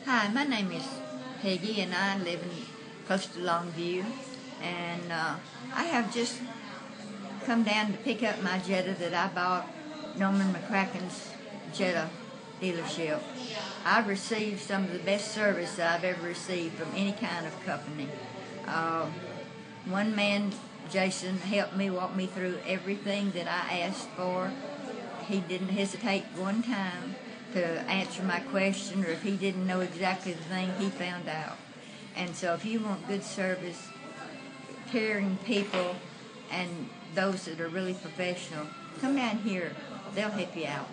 Hi, my name is Peggy, and I live in close to Longview. And I have just come down to pick up my Jetta that I bought, Gorman McCracken's Jetta dealership. I've received some of the best service I've ever received from any kind of company. One man, Jason, helped me, walk me through everything that I asked for. He didn't hesitate one time to answer my question, or if he didn't know exactly the thing, he found out. And so if you want good service, caring people, and those that are really professional, come down here. They'll help you out.